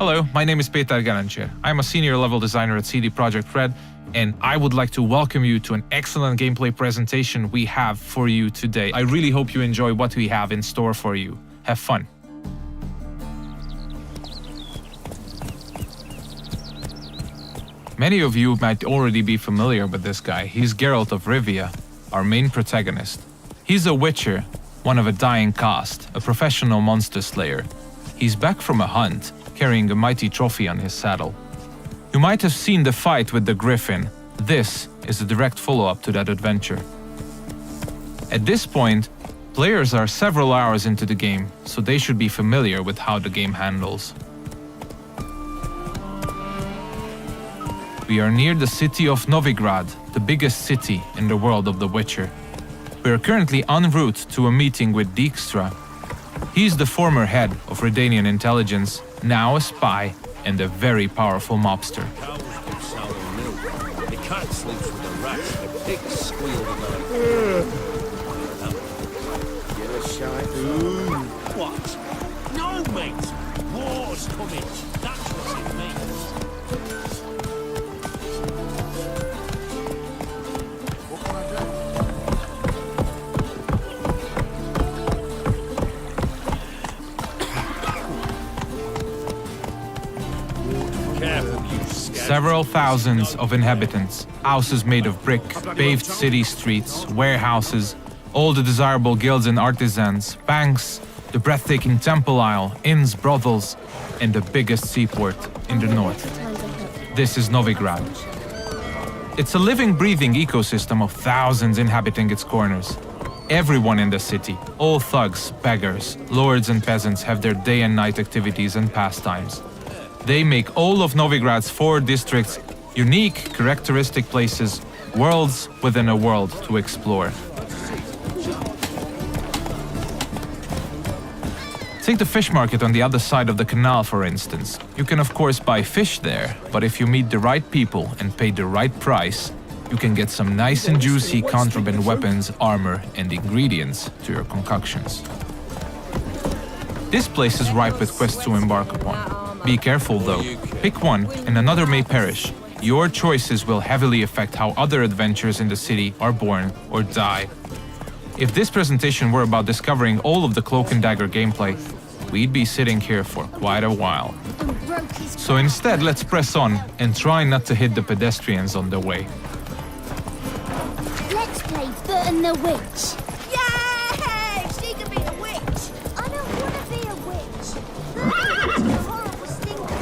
Hello, my name is Peter Garancher. I'm a senior level designer at CD Projekt Red, and I would like to welcome you to an excellent gameplay presentation we have for you today. I really hope you enjoy what we have in store for you. Have fun. Many of you might already be familiar with this guy. He's Geralt of Rivia, our main protagonist. He's a witcher, one of a dying caste, a professional monster slayer. He's back from a hunt, carrying a mighty trophy on his saddle. You might have seen the fight with the griffin. This is a direct follow-up to that adventure. At this point, players are several hours into the game, so they should be familiar with how the game handles. We are near the city of Novigrad, the biggest city in the world of The Witcher. We are currently en route to a meeting with Dijkstra. He's the former head of Redanian intelligence, now a spy and a very powerful mobster. The cat sleeps with the rats, the pigs squeal at night. Get a shot. What? No, mate! War's coming. That's what it means. What can I do? Careful, you scab. Several thousands of inhabitants, houses made of brick, paved city streets, warehouses, all the desirable guilds and artisans, banks, the breathtaking temple isle, inns, brothels, and the biggest seaport in the north. This is Novigrad. It's a living, breathing ecosystem of thousands inhabiting its corners. Everyone in the city, all thugs, beggars, lords and peasants have their day and night activities and pastimes. They make all of Novigrad's 4 districts unique, characteristic places, worlds within a world to explore. Take the fish market on the other side of the canal, for instance. You can of course buy fish there, but if you meet the right people and pay the right price, you can get some nice and juicy contraband weapons, armor, and ingredients to your concoctions. This place is ripe with quests to embark upon. Be careful though, pick one and another may perish. Your choices will heavily affect how other adventures in the city are born or die. If this presentation were about discovering all of the Cloak and Dagger gameplay, we'd be sitting here for quite a while. So instead, let's press on and try not to hit the pedestrians on the way. Let's play Foot and the Witch. Yay! She can be a witch! I don't want to be a witch. It's a horrible stinker.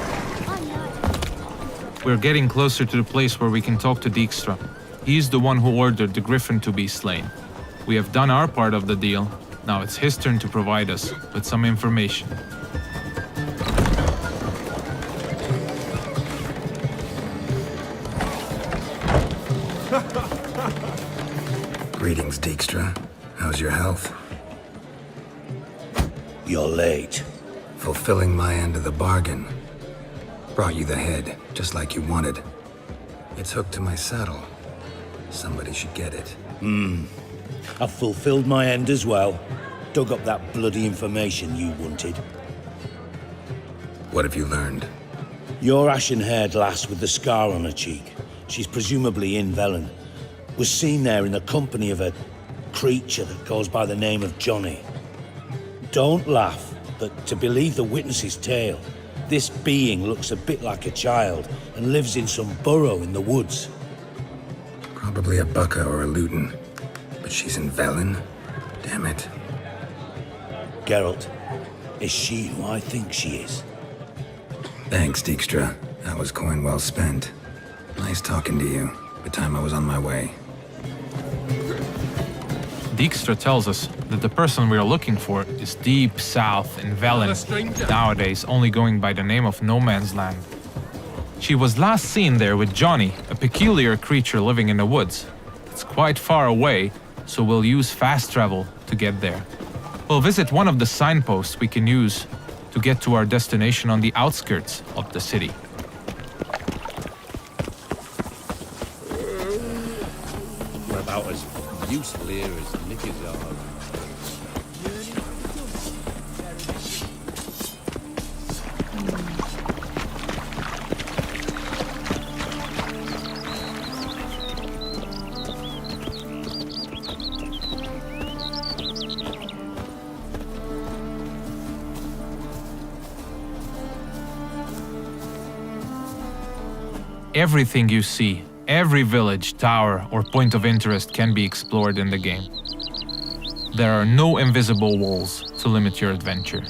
I know. We're getting closer to the place where we can talk to Dijkstra. He's the one who ordered the griffin to be slain. We have done our part of the deal. Now it's his turn to provide us with some information. Greetings, Dijkstra. How's your health? You're late. Fulfilling my end of the bargain. Brought you the head, just like you wanted. It's hooked to my saddle. Somebody should get it. I've fulfilled my end as well. Dug up that bloody information you wanted. What have you learned? Your ashen-haired lass with the scar on her cheek, she's presumably in Velen, was seen there in the company of a creature that goes by the name of Johnny. Don't laugh, but to believe the witness's tale, this being looks a bit like a child and lives in some burrow in the woods. Probably a Bucca or a Luton. But she's in Velen? Damn it. Geralt, is she who I think she is? Thanks, Dijkstra. That was coin well spent. Nice talking to you. The time I was on my way. Dijkstra tells us that the person we are looking for is deep south in Velen, nowadays only going by the name of No Man's Land. She was last seen there with Johnny, a peculiar creature living in the woods. It's quite far away, so we'll use fast travel to get there. We'll visit one of the signposts we can use to get to our destination on the outskirts of the city. We're about as useful here as knickers are. Everything you see, every village, tower, or point of interest can be explored in the game. There are no invisible walls to limit your adventure.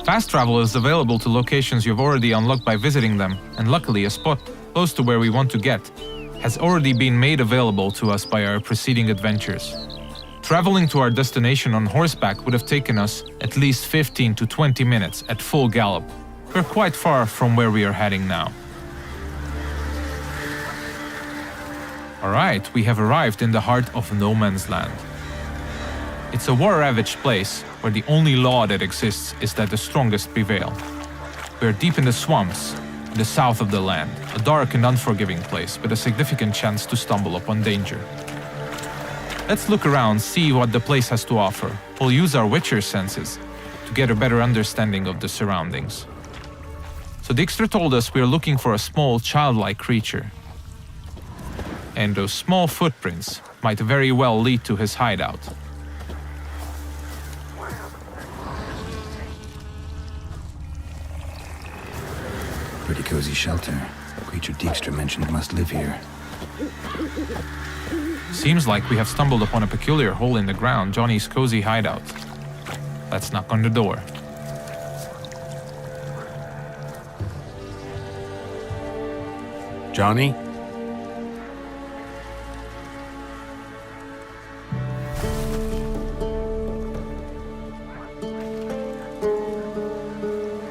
Fast travel is available to locations you've already unlocked by visiting them, and luckily a spot close to where we want to get has already been made available to us by our preceding adventures. Traveling to our destination on horseback would have taken us at least 15 to 20 minutes at full gallop. We're quite far from where we are heading now. Alright, we have arrived in the heart of no man's land. It's a war-ravaged place where the only law that exists is that the strongest prevail. We are deep in the swamps, in the south of the land, a dark and unforgiving place with a significant chance to stumble upon danger. Let's look around, see what the place has to offer. We'll use our Witcher senses to get a better understanding of the surroundings. So Dijkstra told us we are looking for a small, childlike creature. And those small footprints might very well lead to his hideout. Pretty cozy shelter. The creature Dijkstra mentioned must live here. Seems like we have stumbled upon a peculiar hole in the ground, Johnny's cozy hideout. Let's knock on the door. Johnny?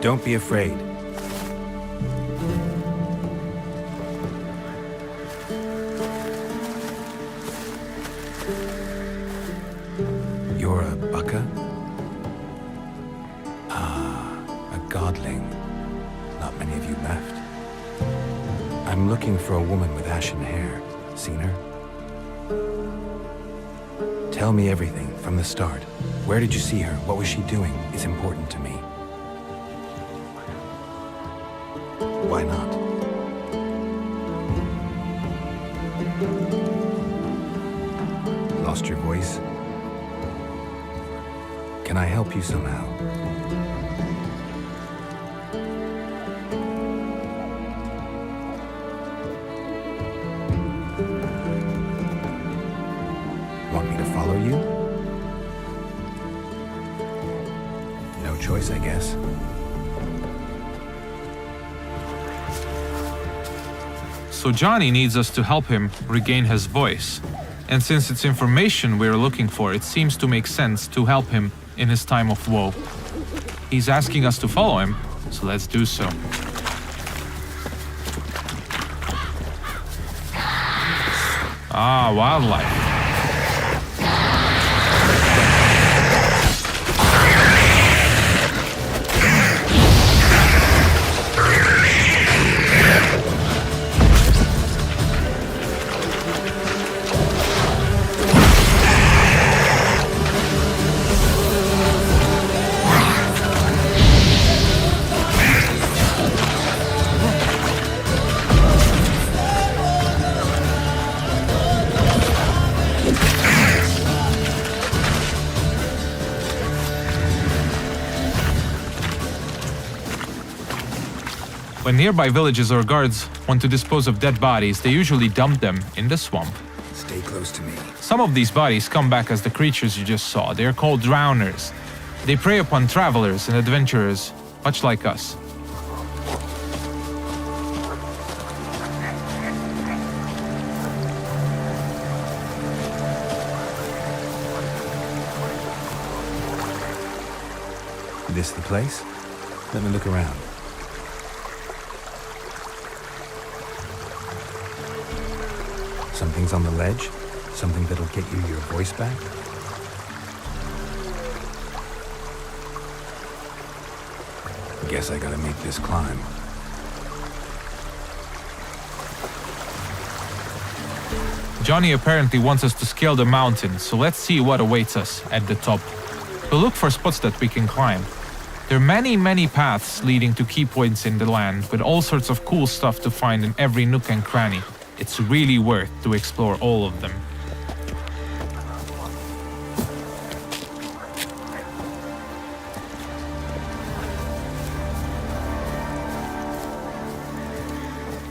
Don't be afraid. You're a bucka? Ah, a Godling. Not many of you left. I'm looking for a woman with ashen hair. Seen her? Tell me everything from the start. Where did you see her? What was she doing? It's important to me. Why not? Lost your voice? Can I help you somehow? Want me to follow you? No choice, I guess. So Johnny needs us to help him regain his voice. And since it's information we're looking for, it seems to make sense to help him in his time of woe. He's asking us to follow him, so let's do so. Ah, wildlife. When nearby villages or guards want to dispose of dead bodies, they usually dump them in the swamp. Stay close to me. Some of these bodies come back as the creatures you just saw. They are called drowners. They prey upon travelers and adventurers, much like us. This the place? Let me look around. Something's on the ledge? Something that'll get you your voice back? Guess I gotta make this climb. Johnny apparently wants us to scale the mountain, so let's see what awaits us at the top. We'll look for spots that we can climb. There are many paths leading to key points in the land, with all sorts of cool stuff to find in every nook and cranny. It's really worth to explore all of them.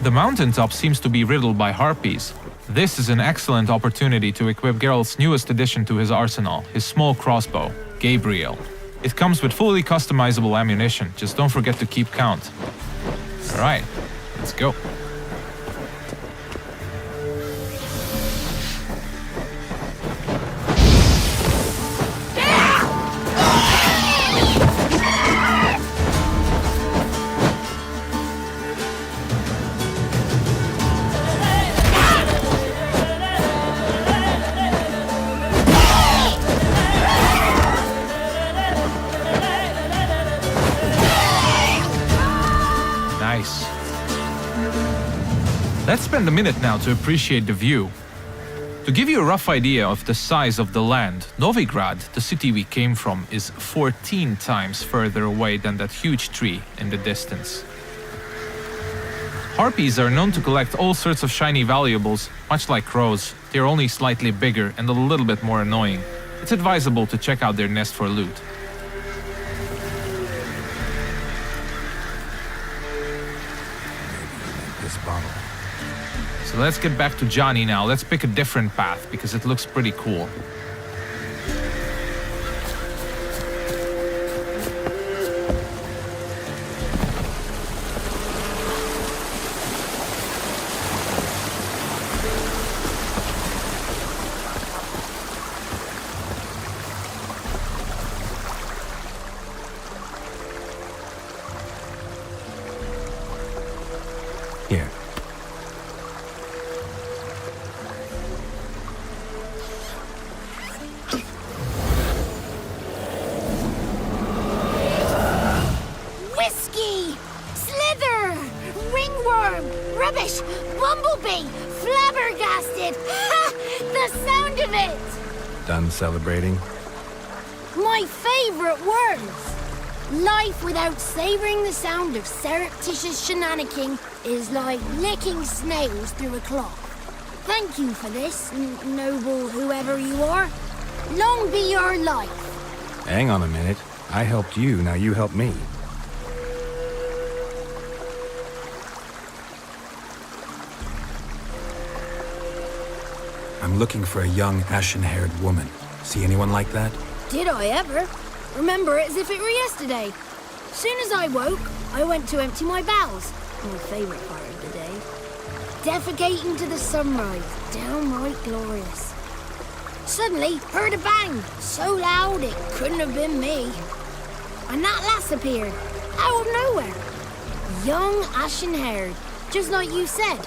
The mountaintop seems to be riddled by harpies. This is an excellent opportunity to equip Geralt's newest addition to his arsenal, his small crossbow, Gabriel. It comes with fully customizable ammunition, just don't forget to keep count. Alright, let's go. Let's spend a minute now to appreciate the view. To give you a rough idea of the size of the land, Novigrad, the city we came from, is 14 times further away than that huge tree in the distance. Harpies are known to collect all sorts of shiny valuables, much like crows. They're only slightly bigger and a little bit more annoying. It's advisable to check out their nest for loot. This bottle. So let's get back to Johnny now. Let's pick a different path because it looks pretty cool. Here. Whiskey! Slither! Ringworm! Rubbish! Bumblebee! Flabbergasted! Ha! The sound of it! Done celebrating? My favorite words! Life without savoring the sound of surreptitious shenanigans is like licking snails through a cloth. Thank you for this, noble whoever you are. Long be your life. Hang on a minute. I helped you, now you help me. I'm looking for a young, ashen-haired woman. See anyone like that? Did I ever? Remember it as if it were yesterday. Soon as I woke, I went to empty my bowels. My favourite part of the day. Defecating to the sunrise. Downright glorious. Suddenly, heard a bang. So loud it couldn't have been me. And that lass appeared. Out of nowhere. Young, ashen-haired. Just like you said.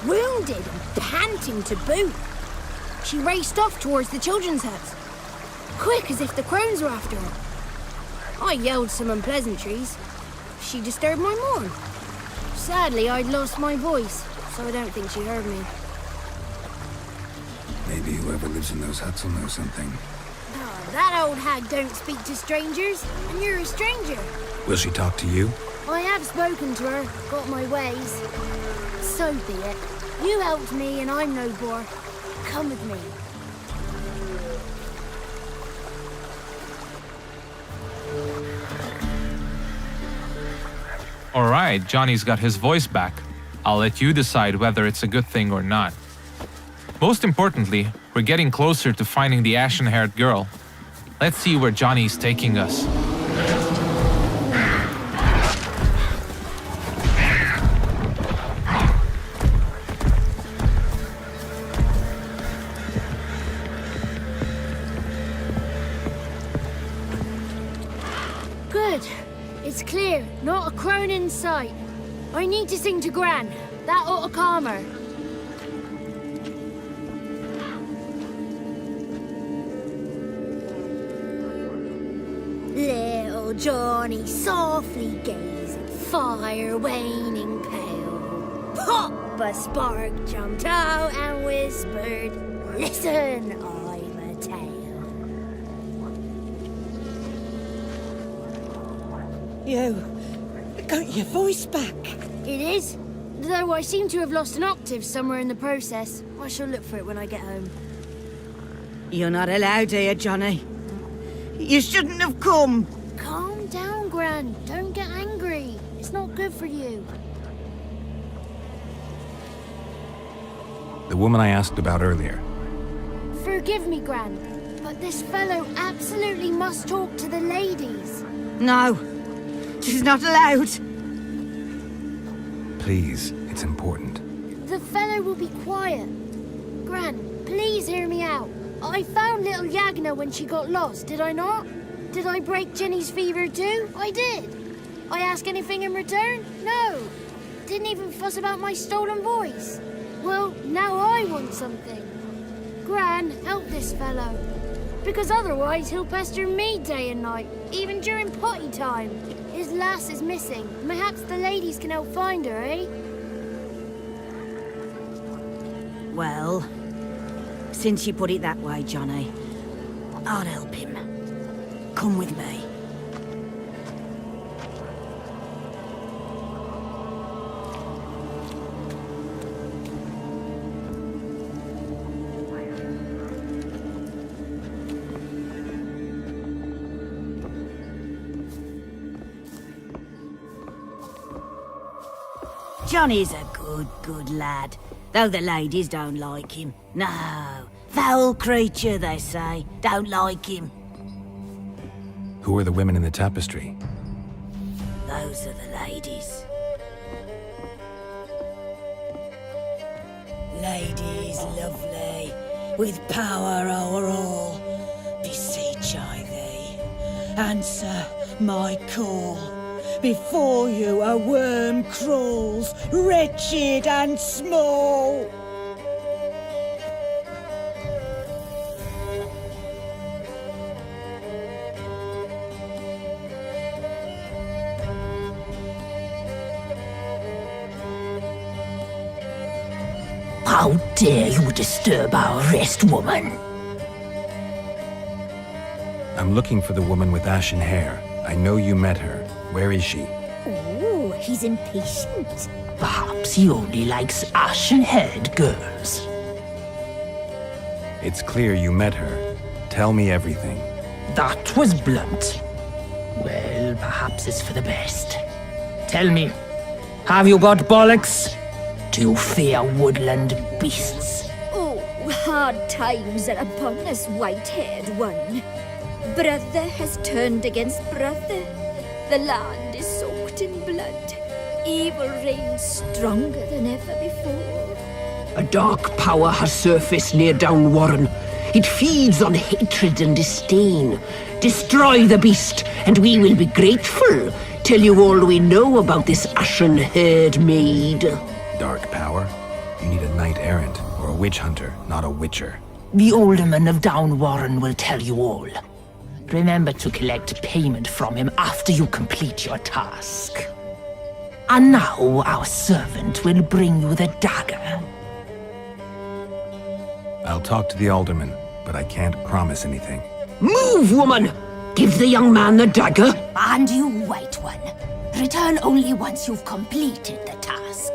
Wounded and panting to boot. She raced off towards the children's house. Quick as if the Crones were after her. I yelled some unpleasantries. She disturbed my morn. Sadly, I'd lost my voice, so I don't think she heard me. Maybe whoever lives in those huts will know something. Oh, that old hag don't speak to strangers, and you're a stranger. Will she talk to you? I have spoken to her, got my ways. So be it. You helped me, and I'm no bore. Come with me. Alright, Johnny's got his voice back. I'll let you decide whether it's a good thing or not. Most importantly, we're getting closer to finding the ashen-haired girl. Let's see where Johnny's taking us. Good. It's clear. Not a crone in sight. I need to sing to Gran. That ought to calm her. Little Johnny softly gazed, fire waning pale. Pop! A spark jumped out and whispered, "Listen, I've a tale." You got your voice back. It is. Though I seem to have lost an octave somewhere in the process. I shall look for it when I get home. You're not allowed here, Johnny. You shouldn't have come. Calm down, Gran. Don't get angry. It's not good for you. The woman I asked about earlier. Forgive me, Gran, but this fellow absolutely must talk to the ladies. No, she's not allowed. Please, it's important. The fellow will be quiet. Gran, please hear me out. I found little Yagna when she got lost, did I not? Did I break Jenny's fever too? I did. I ask anything in return? No. Didn't even fuss about my stolen voice. Well, now I want something. Gran, help this fellow. Because otherwise he'll pester me day and night, even during potty time. His lass is missing. Perhaps the ladies can help find her, eh? Well, since you put it that way, Johnny, I'll help him. Come with me. Johnny's a good lad, though the ladies don't like him. No, foul creature, they say. Don't like him. Who are the women in the tapestry? Those are the ladies. Ladies lovely, with power o'er all, beseech I thee, answer my call. Before you a worm crawls, wretched and small. How dare you disturb our rest, woman? I'm looking for the woman with ashen hair. I know you met her. Where is she? Oh, he's impatient. Perhaps he only likes ashen-haired girls. It's clear you met her. Tell me everything. That was blunt. Well, perhaps it's for the best. Tell me, have you got bollocks? Do you fear woodland beasts? Oh, hard times are upon us, white-haired one. Brother has turned against brother. The land is soaked in blood. Evil reigns stronger than ever before. A dark power has surfaced near Downwarren. It feeds on hatred and disdain. Destroy the beast, and we will be grateful. Tell you all we know about this ashen-haired maid. Dark power? You need a knight-errant or a witch hunter, not a witcher. The alderman of Downwarren will tell you all. Remember to collect payment from him after you complete your task. And now our servant will bring you the dagger. I'll talk to the alderman, but I can't promise anything. Move, woman! Give the young man the dagger. And you, white one, return only once you've completed the task.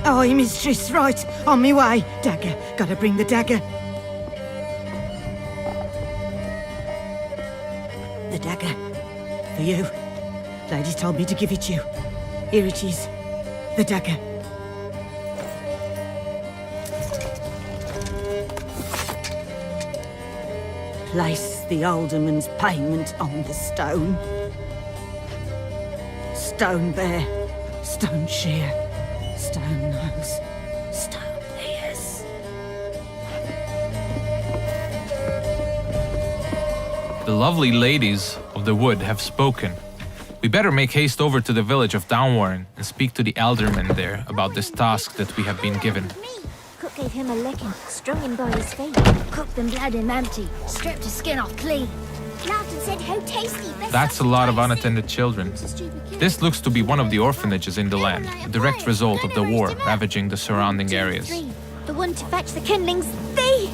Aye, mistress, right. On me way. Dagger. Gotta bring the dagger. The dagger. For you. Ladies told me to give it you. Here it is. The dagger. Place the alderman's payment on the stone. Stone there. Stone shear. Stone nose, stone ears. The lovely ladies of the wood have spoken. We better make haste over to the village of Downwarren and speak to the alderman there about this task that we have been given. Cook gave him a licking, strung him by his feet. Cooked and bled him empty, stripped his skin off clean. Laughed and said how tasty. That's a lot of unattended children. This looks to be one of the orphanages in the land, a direct result of the war ravaging the surrounding areas. The one to fetch the kindlings, they...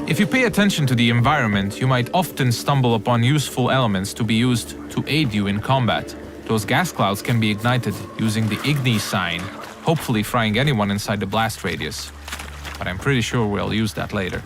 If you pay attention to the environment, you might often stumble upon useful elements to be used to aid you in combat. Those gas clouds can be ignited using the Igni sign, hopefully frying anyone inside the blast radius. But I'm pretty sure we'll use that later.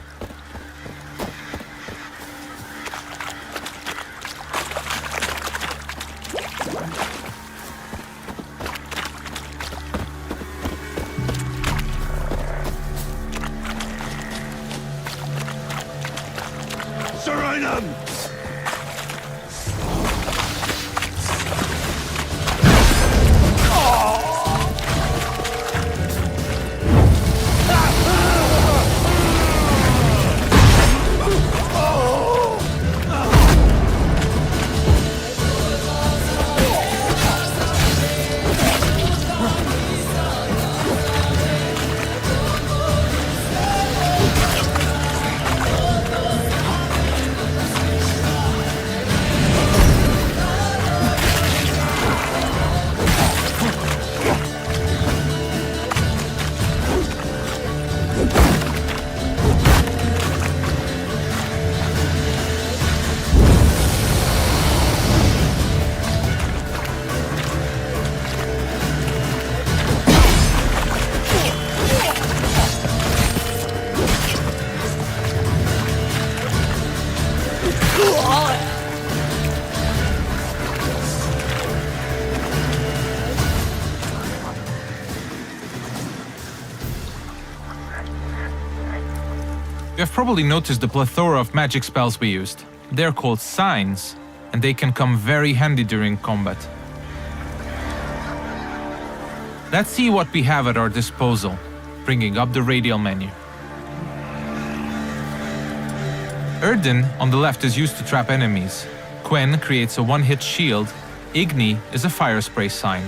You have probably noticed the plethora of magic spells we used. They're called signs, and they can come very handy during combat. Let's see what we have at our disposal, bringing up the radial menu. Erden on the left is used to trap enemies. Quen creates a one-hit shield. Igni is a fire spray sign.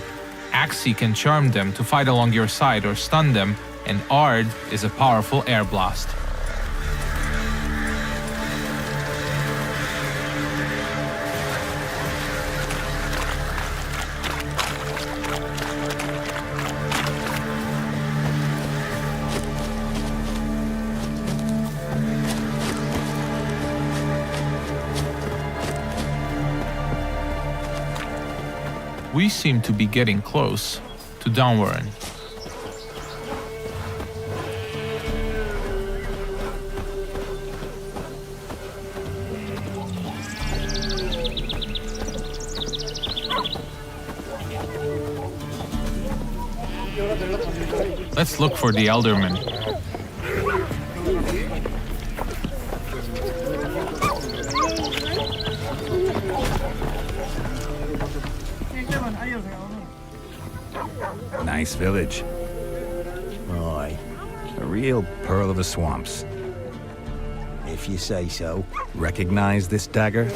Axi can charm them to fight along your side or stun them, and Ard is a powerful air blast. We seem to be getting close to Downwarren. Let's look for the Elderman. Nice village. Aye, A real pearl of the swamps. if you say so. Recognize this dagger?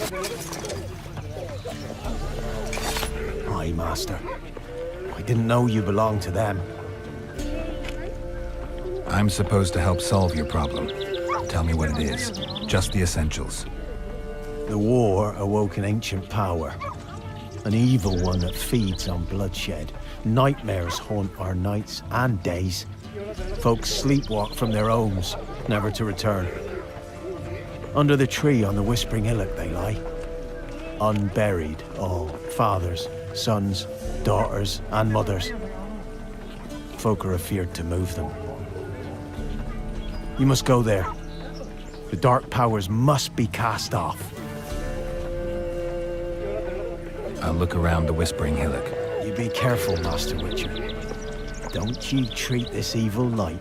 Aye, Master. I didn't know you belonged to them. I'm supposed to help solve your problem. Tell me what it is. Just the essentials. The war awoke an ancient power. An evil one that feeds on bloodshed. Nightmares haunt our nights and days. Folks sleepwalk from their homes, never to return. Under the tree on the Whispering Hillock they lie. Unburied, all. Fathers, sons, daughters, and mothers. Folk are afeard to move them. You must go there. The dark powers must be cast off. I'll look around the Whispering Hillock. You be careful, Master Witcher. Don't you treat this evil light.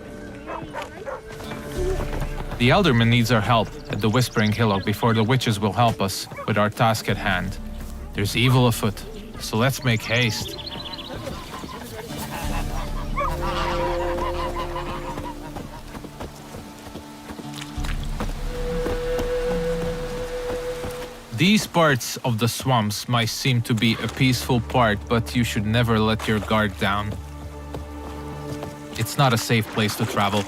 The Elderman needs our help at the Whispering Hillock before the witches will help us with our task at hand. There's evil afoot, so let's make haste. These parts of the swamps might seem to be a peaceful part, but you should never let your guard down. It's not a safe place to travel.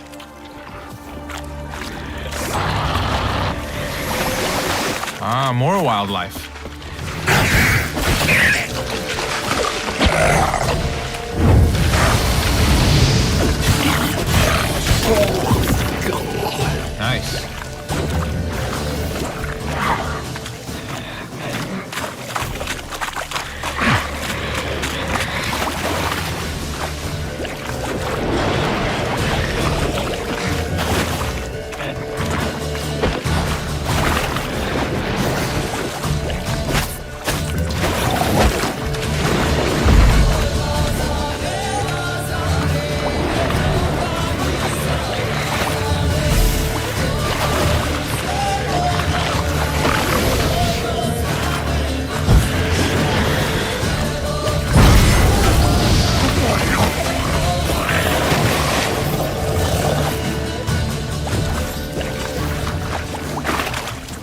Ah, more wildlife. Nice.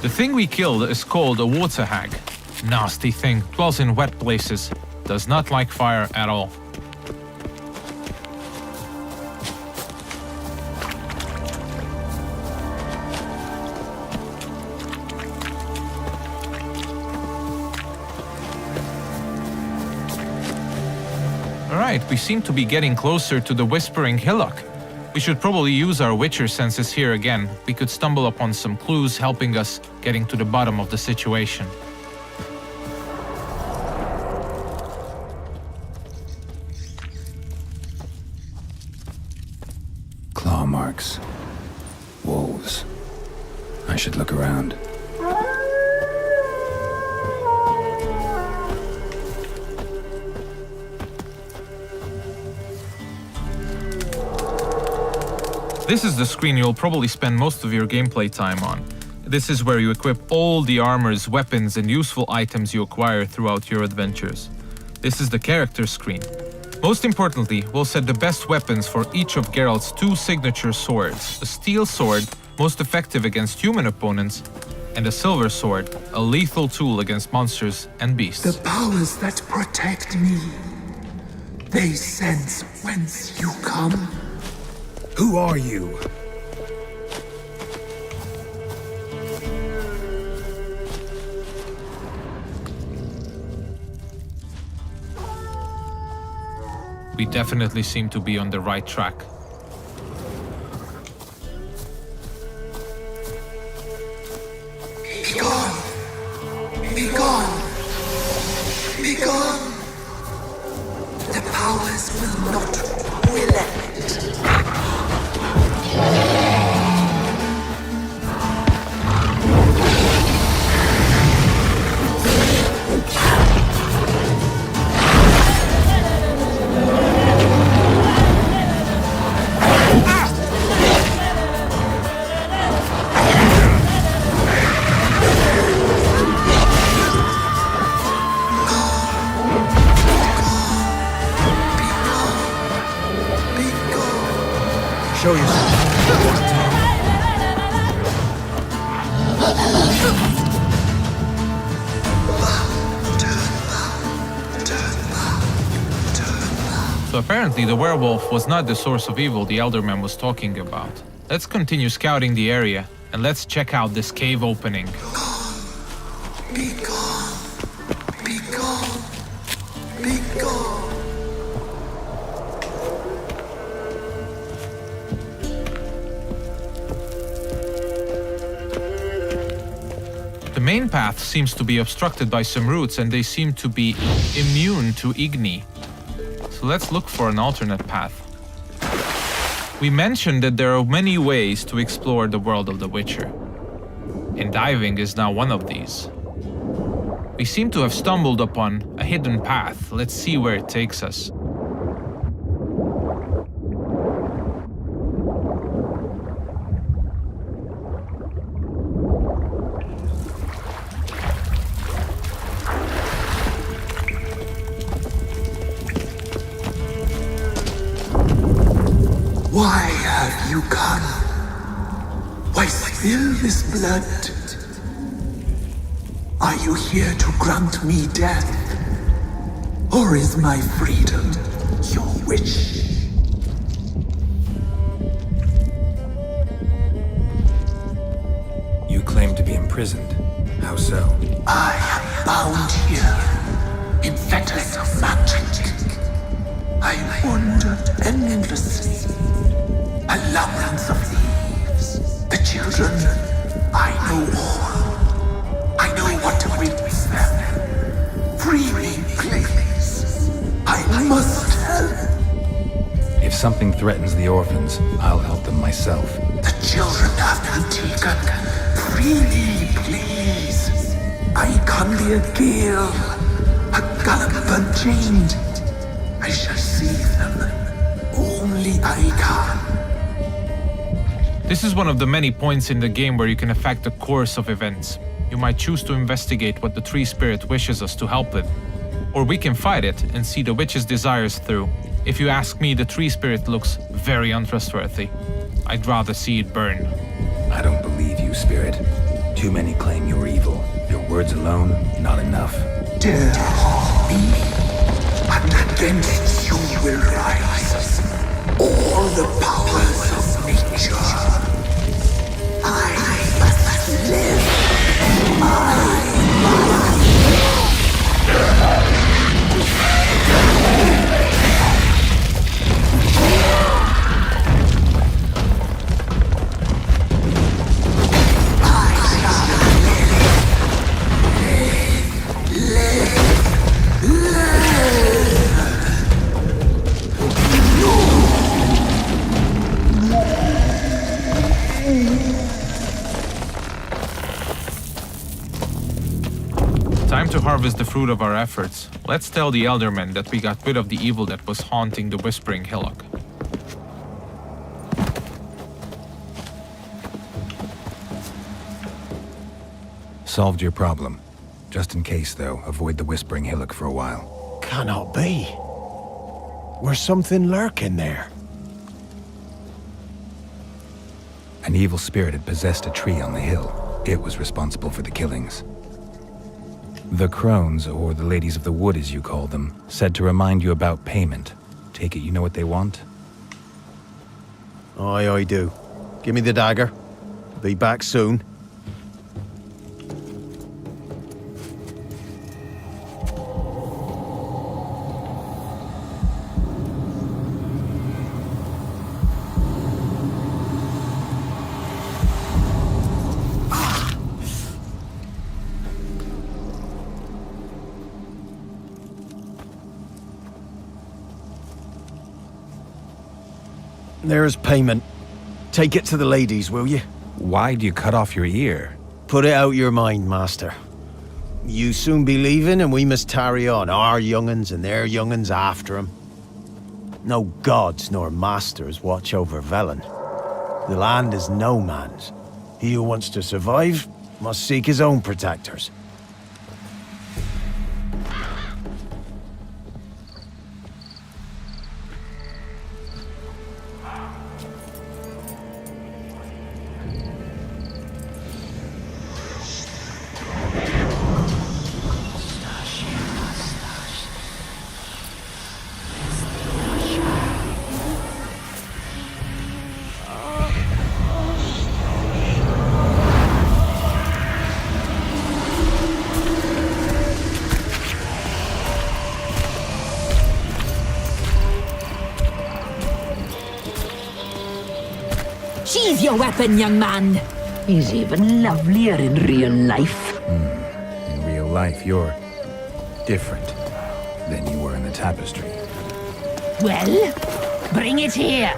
The thing we killed is called a water hag. Nasty thing, dwells in wet places, does not like fire at all. Alright, we seem to be getting closer to the Whispering Hillock. We should probably use our Witcher senses here again. We could stumble upon some clues helping us getting to the bottom of the situation. Claw marks. Wolves. I should look around. This is the screen you'll probably spend most of your gameplay time on. This is where you equip all the armors, weapons, and useful items you acquire throughout your adventures. This is the character screen. Most importantly, we'll set the best weapons for each of Geralt's 2 signature swords. A steel sword, most effective against human opponents, and a silver sword, a lethal tool against monsters and beasts. The powers that protect me, they sense whence you come. Who are you? We definitely seem to be on the right track. Be gone! Be gone! Be gone! The powers will not relent. Show yourself. So apparently the werewolf was not the source of evil the Elderman was talking about. Let's continue scouting the area, and let's check out this cave opening. Be gone! Be gone! Be gone! The main path seems to be obstructed by some roots, and they seem to be immune to Igni. So let's look for an alternate path. We mentioned that there are many ways to explore the world of The Witcher, and diving is now one of these. We seem to have stumbled upon a hidden path. Let's see where it takes us. Why have you come? Why spill this blood? Are you here to grant me death? Or is my freedom your wish? You claim to be imprisoned. How so? I am bound here in fetters of magic. I wandered endlessly, A labyrinth of leaves. The children, I know all. I know what to bring with them. Free me, please. I must help. If something threatens the orphans, I'll help them myself. The children have been taken. Free me, please. I can be a gale, a gallop unchained. I shall save them. Only I can. This is one of the many points in the game where you can affect the course of events. You might choose to investigate what the tree spirit wishes us to help with. Or we can fight it and see the witch's desires through. If you ask me, the tree spirit looks very untrustworthy. I'd rather see it burn. I don't believe you, Spirit. Too many claim you're evil. Your words alone, not enough. Dare harm me, and against you will rise all the powers of nature. I must live. Time to harvest the fruit of our efforts. Let's tell the Eldermen that we got rid of the evil that was haunting the Whispering Hillock. Solved your problem. Just in case, though, avoid the Whispering Hillock for a while. Cannot be. There's something lurking there. An evil spirit had possessed a tree on the hill. It was responsible for the killings. The Crones, or the Ladies of the Wood as you call them, said to remind you about payment. Take it you know what they want? Aye, I do. Give me the dagger. Be back soon. There's payment. Take it to the ladies, will you? Why'd you cut off your ear? Put it out your mind, master. You soon be leaving and we must tarry on, our young'uns and their young'uns after 'em. No gods nor masters watch over Velen. The land is no man's. He who wants to survive must seek his own protectors. Sheathe your weapon, young man. He's even lovelier in real life. In real life, you're different than you were in the tapestry. Well, bring it here.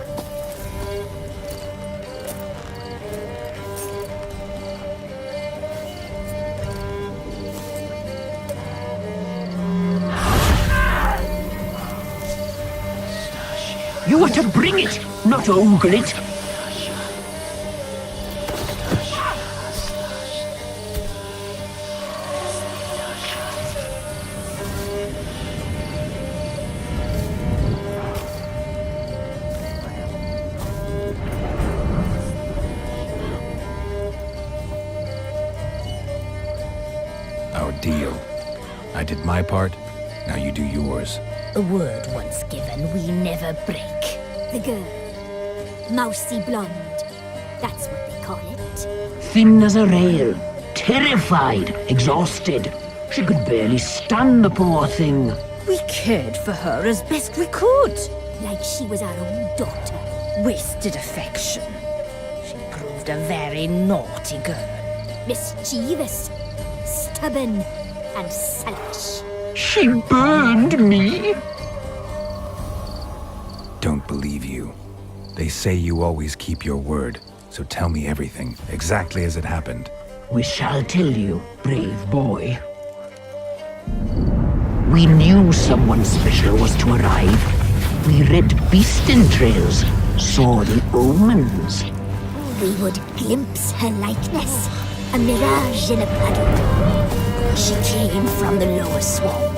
You are to bring it, not ogle it. Our deal. I did my part, now you do yours. A word once given, we never break. The girl. Mousy blonde. That's what they call it. Thin as a rail, terrified, exhausted. She could barely stand, the poor thing. We cared for her as best we could. Like she was our own daughter. Wasted affection. She proved a very naughty girl. Mischievous, stubborn, and selfish. She burned me. Don't believe you. They say you always keep your word, so tell me everything, exactly as it happened. We shall tell you, brave boy. We knew someone special was to arrive. We read beast entrails, saw the omens. We would glimpse her likeness, a mirage in a puddle. She came from the lower swamp.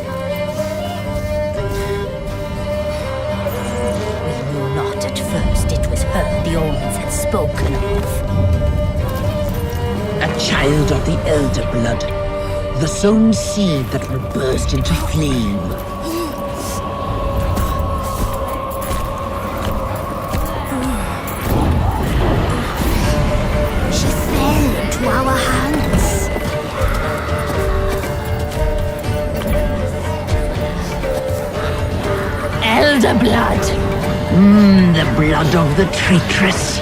We knew not at first it was her the omens had spoken of. A child of the elder blood, the sown seed that will burst into flame. She fell into our hands. Elder blood. The blood of the traitress.